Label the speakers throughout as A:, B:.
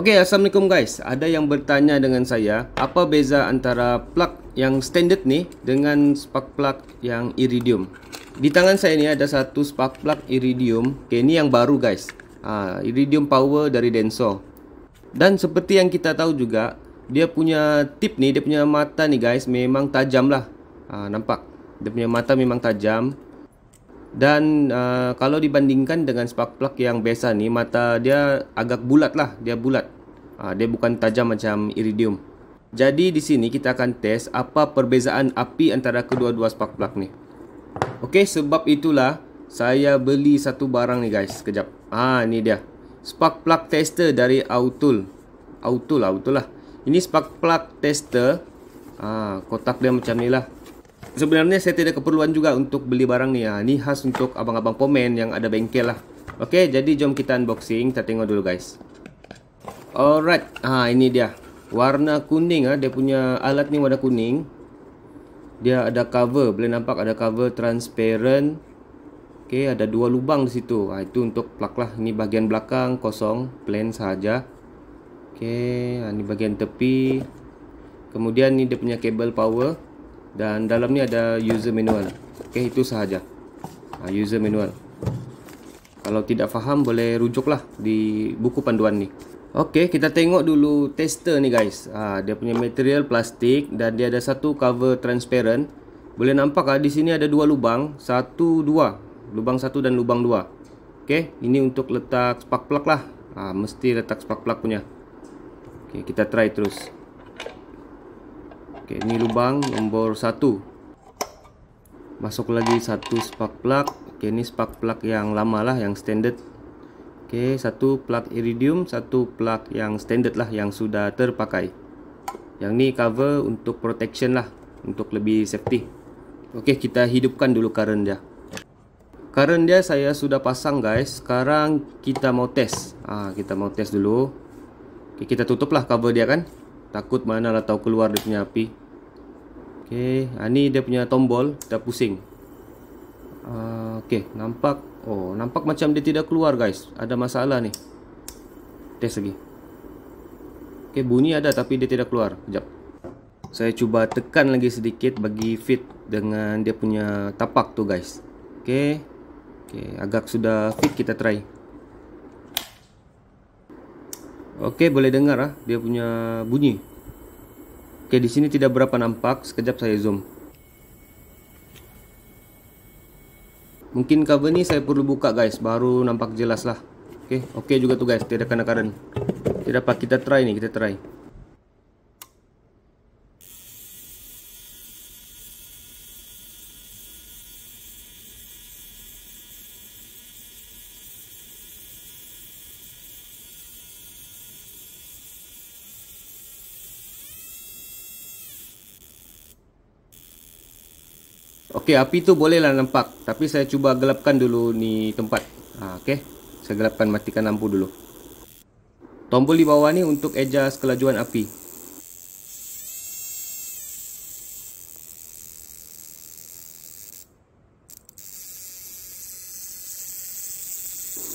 A: Oke, assalamualaikum guys. Ada yang bertanya dengan saya, apa beza antara plug yang standard nih dengan spark plug yang iridium. Di tangan saya ni ada satu spark plug iridium. Oke, ini yang baru guys. Iridium power dari Denso. Dan seperti yang kita tahu juga, dia punya tip nih, dia punya mata nih guys, memang tajam lah. Nampak? Dia punya mata memang tajam. Dan kalau dibandingkan dengan spark plug yang biasa nih, mata dia agak bulat lah, dia bulat. Dia bukan tajam macam iridium. Jadi di sini kita akan tes apa perbezaan api antara kedua-dua spark plug nih. Okey, sebab itulah saya beli satu barang nih guys. Sekejap. Ini dia. Spark plug tester dari Autul. Autul lah. Ini spark plug tester. Kotak dia macam ni lah. Sebenarnya saya tidak keperluan juga untuk beli barang ni. Ni khas untuk abang-abang pomen yang ada bengkel lah. Okey, jadi jom kita unboxing. Kita tengok dulu guys. Alright, ini dia. Warna kuning. Dia punya alat ni warna kuning. Dia ada cover, boleh nampak ada cover transparent. Okey, ada dua lubang di situ. Itu untuk plug lah. Ini bahagian belakang kosong, plain sahaja. Okey, ini bahagian tepi. Kemudian ni dia punya kabel power. Dan dalam ni ada user manual. Okey, itu sahaja. User manual. Kalau tidak faham boleh rujuklah di buku panduan ni. Okey, kita tengok dulu tester ni guys. Dia punya material plastik dan dia ada satu cover transparent. Boleh nampak di sini ada dua lubang, dua. Lubang satu dan lubang dua. Okey, ini untuk letak spark plug lah. Mesti letak spark plug punya. Okey, kita try terus. Okey, ini lubang nombor 1. Masuk lagi satu spark plug. Okey, ini spark plug yang lama lah, yang standard. Okey, satu plug iridium, satu plug yang standard lah, yang sudah terpakai. Yang ni cover untuk protection lah, untuk lebih safety. Okey, kita hidupkan dulu current dia. Current dia saya sudah pasang guys. Sekarang kita mau test. Kita mau test dulu. Okey, kita tutup lah cover dia kan. Takut mana lah tahu keluar dia punya api. Okey, ni dia punya tombol. Kita pusing. Okey, nampak. Nampak macam dia tidak keluar guys. Ada masalah ni. Test lagi. Okey, bunyi ada tapi dia tidak keluar. Sekejap. Saya cuba tekan lagi sedikit bagi fit dengan dia punya tapak tu guys. Okey. Okey, agak sudah fit, kita try. Okey, boleh dengar dia punya bunyi. Okey, di sini tidak berapa nampak. Sekejap saya zoom. Mungkin cover ni saya perlu buka guys, baru nampak jelas lah. Okey juga tu guys, tidak kena current. Tidak apa, kita try ni, kita try. Okey, api tu bolehlah nampak. Tapi saya cuba gelapkan dulu ni tempat. Okey, saya gelapkan, matikan lampu dulu. Tombol di bawah ni untuk adjust kelajuan api.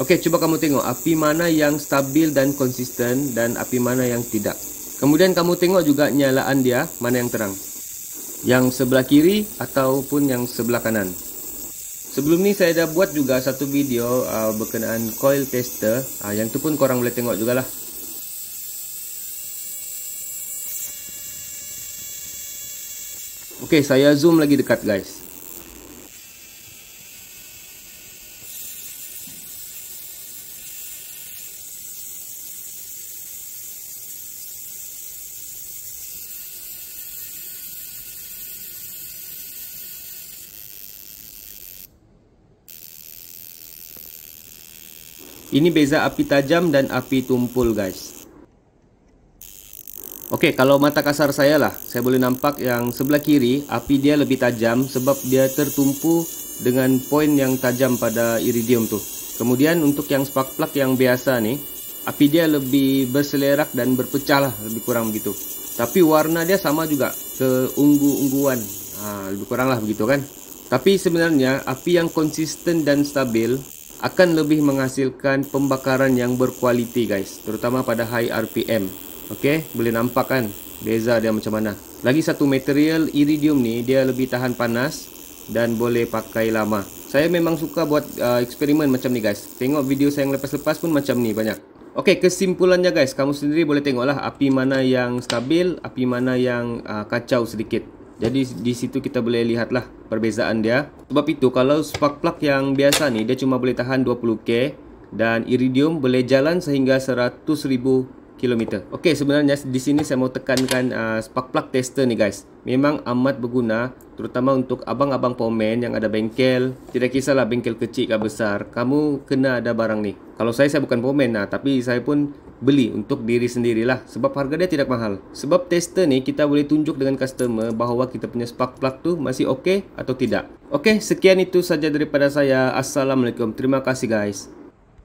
A: Okey, cuba kamu tengok api mana yang stabil dan konsisten dan api mana yang tidak. Kemudian kamu tengok juga nyalaan dia, mana yang terang. Yang sebelah kiri ataupun yang sebelah kanan. Sebelum ni saya dah buat juga satu video berkenaan coil tester. Yang tu pun korang boleh tengok jugalah. Okey, saya zoom lagi dekat guys. Ini beza api tajam dan api tumpul guys. Okey, kalau mata kasar saya lah, saya boleh nampak yang sebelah kiri api dia lebih tajam sebab dia tertumpu dengan poin yang tajam pada iridium tu. Kemudian untuk yang spark plug yang biasa ni, api dia lebih berselerak dan berpecah lah, lebih kurang begitu. Tapi warna dia sama juga, keunggu-ungguan. Lebih kurang lah begitu kan. Tapi sebenarnya api yang konsisten dan stabil akan lebih menghasilkan pembakaran yang berkualiti guys, terutama pada high RPM. Okey, boleh nampak kan beza dia macam mana. Lagi satu, material iridium ni dia lebih tahan panas dan boleh pakai lama. Saya memang suka buat eksperimen macam ni guys. Tengok video saya yang lepas-lepas pun macam ni banyak. Okey, kesimpulannya guys, kamu sendiri boleh tengoklah api mana yang stabil, api mana yang kacau sedikit. Jadi di situ kita boleh lihatlah perbezaan dia. Sebab itu kalau spark plug yang biasa ni dia cuma boleh tahan 20K dan iridium boleh jalan sehingga 100,000 km. Okey, sebenarnya di sini saya mau tekankan spark plug tester ni guys. Memang amat berguna, terutama untuk abang-abang pomen yang ada bengkel. Tidak kisahlah bengkel kecil ke besar, kamu kena ada barang ni. Kalau saya bukan pomen tapi saya pun beli untuk diri sendirilah sebab harga dia tidak mahal. Sebab tester ni kita boleh tunjuk dengan customer bahawa kita punya spark plug tu masih okey atau tidak. Okey, sekian itu saja daripada saya. Assalamualaikum. Terima kasih guys.